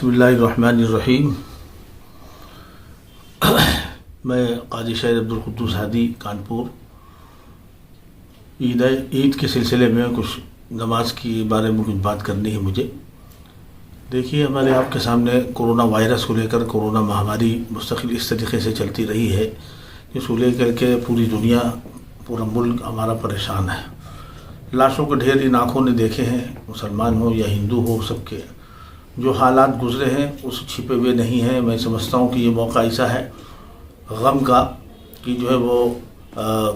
बिस्मिल्लाहिर्रहमानिर्रहीम। मैं काजी शाहिद अब्दुल कुद्दूस हादी कानपुर। ईद के सिलसिले में कुछ नमाज के बारे में कुछ बात करनी है मुझे। देखिए, हमारे आपके सामने कोरोना वायरस को लेकर कोरोना महामारी मुस्तकिल इस तरीके से चलती रही है कि उसको लेकर के पूरी दुनिया, पूरा मुल्क हमारा परेशान है। लाशों के ढेर इन आँखों ने देखे हैं, मुसलमान हो या हिंदू हो, सबके जो हालात गुजरे हैं उस छिपे हुए नहीं हैं। मैं समझता हूँ कि ये मौका ऐसा है गम का कि जो है वो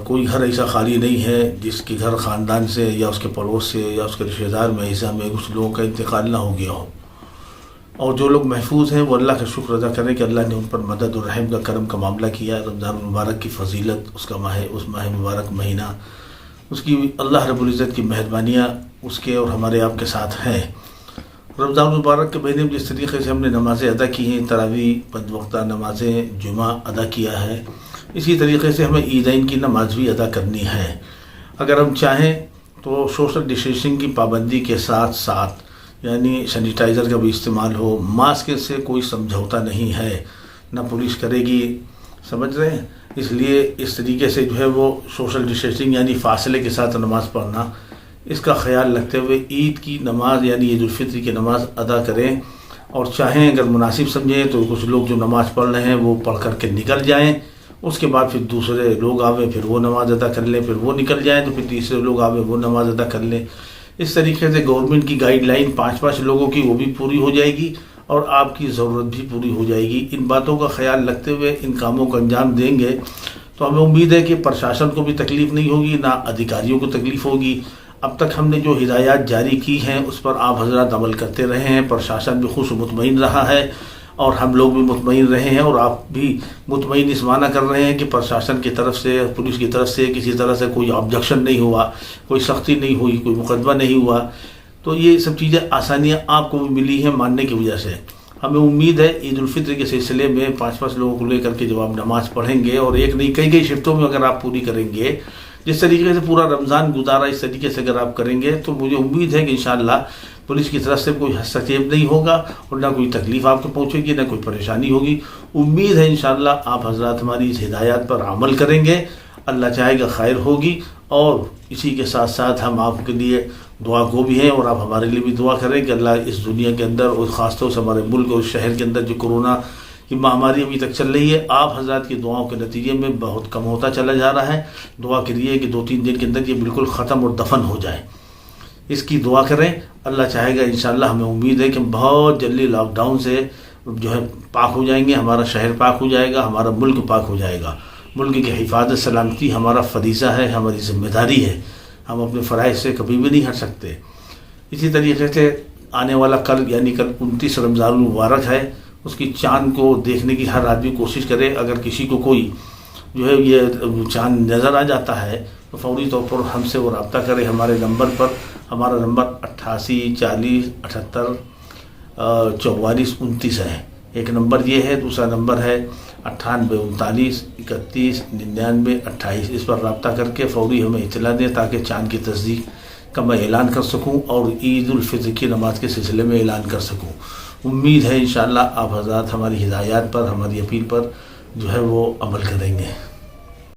कोई घर ऐसा खाली नहीं है जिसके घर ख़ानदान से या उसके पड़ोस से या उसके रिश्तेदार में ऐसा में कुछ लोगों का इंतकाल ना हो गया हो। और जो लोग महफूज हैं वो अल्लाह का शुक्र अदा करें कि अल्लाह ने उन पर मदद और रहम का करम का मामला किया। रमज़ान मुबारक की फजीलत, उसका उस माह मुबारक महीना, उसकी अल्लाह रब्बुल इज़्ज़त की मेहरबानियाँ उसके और हमारे आपके साथ हैं। रमज़ान मुबारक के महीने में जिस तरीके से हमने नमाज़ें अदा की हैं, तरावीह, पंज वक्ता नमाज़ें, जुमा अदा किया है, इसी तरीके से हमें ईदैन की नमाज भी अदा करनी है। अगर हम चाहें तो सोशल डिस्टेंसिंग की पाबंदी के साथ साथ, यानी सैनिटाइज़र का भी इस्तेमाल हो, मास्क से कोई समझौता नहीं है, ना पुलिस करेगी, समझ रहे हैं। इसलिए इस तरीके से जो है वो सोशल डिस्टेंसिंग यानी फासले के साथ नमाज़ पढ़ना, इसका ख्याल रखते हुए ईद की नमाज यानी ईद उल फित्र की नमाज अदा करें। और चाहें अगर मुनासिब समझें तो कुछ लोग जो नमाज़ पढ़ रहे हैं वो पढ़ करके निकल जाएं, उसके बाद फिर दूसरे लोग आवे फिर वो नमाज अदा कर लें, फिर वो निकल जाएं तो फिर तीसरे लोग आवे वो नमाज अदा कर लें। इस तरीके से गवर्नमेंट की गाइडलाइन 5-5 लोगों की वो भी पूरी हो जाएगी और आपकी ज़रूरत भी पूरी हो जाएगी। इन बातों का ख्याल रखते हुए इन कामों को अंजाम देंगे तो हमें उम्मीद है कि प्रशासन को भी तकलीफ़ नहीं होगी, ना अधिकारियों को तकलीफ़ होगी। अब तक हमने जो हिदायत जारी की हैं उस पर आप हजरात अमल करते रहे हैं, प्रशासन भी खुश मुतमईन रहा है और हम लोग भी मुतमईन रहे हैं और आप भी मुतमईन इस माना कर रहे हैं कि प्रशासन की तरफ से, पुलिस की तरफ से किसी तरह से कोई ऑब्जेक्शन नहीं हुआ, कोई सख्ती नहीं हुई, कोई मुकदमा नहीं हुआ। तो ये सब चीज़ें आसानियाँ आपको भी मिली हैं मानने की वजह से। हमें उम्मीद है ईद उल फित्र के सिलसिले में 5-5 लोगों को लेकर के जब आप नमाज़ पढ़ेंगे और एक नहीं कई शिफ्टों में अगर आप पूरी करेंगे, जिस तरीके से पूरा रमज़ान गुजारा इस तरीके से अगर आप करेंगे तो मुझे उम्मीद है कि इंशाअल्लाह पुलिस की तरफ से कोई हस्तक्षेप नहीं होगा और ना कोई तकलीफ़ आपको पहुंचेगी, ना कोई परेशानी होगी। उम्मीद है इंशाअल्लाह आप हजरात हमारी इस हिदायत पर अमल करेंगे, अल्लाह चाहेगा खैर होगी। और इसी के साथ साथ हम आपके लिए दुआ गो भी हैं और आप हमारे लिए भी दुआ करें कि अल्लाह इस दुनिया के अंदर और ख़ासतौर से हमारे मुल्क और शहर के अंदर जो कोरोना की महामारी अभी तक चल रही है, आप हजरात की दुआओं के नतीजे में बहुत कम होता चला जा रहा है। दुआ करिए कि 2-3 दिन के अंदर ये बिल्कुल ख़त्म और दफन हो जाए, इसकी दुआ करें। अल्लाह चाहेगा इंशाअल्लाह, हमें उम्मीद है कि बहुत जल्दी लॉकडाउन से जो है पाक हो जाएंगे, हमारा शहर पाक हो जाएगा, हमारा मुल्क पाक हो जाएगा। मुल्क की हिफाजत सलामती हमारा फरीज़ा है, हमारी ज़िम्मेदारी है, हम अपने फ़राइज़ से कभी भी नहीं हट सकते। इसी तरीके से आने वाला कल यानी कल 29 रमज़ान मुबारक है, उसकी चाँद को देखने की हर आदमी कोशिश करे। अगर किसी को कोई जो है ये चाँद नज़र आ जाता है तो फौरी तौर पर हमसे वो रब्ता करे हमारे नंबर पर। हमारा नंबर 88 40 78 44 29 है। एक नंबर ये है, दूसरा नंबर है 98 39 31 99 28। इस पर रब्ता करके फौरी हमें इत्तला दें ताकि चाँद की तस्दीक का मैं ऐलान कर सकूं और ईद उल फित्र की नमाज के सिलसिले में ऐलान कर सकूं। उम्मीद है इंशाअल्लाह आप हज़रात हमारी हिदायत पर, हमारी अपील पर जो है वो अमल करेंगे।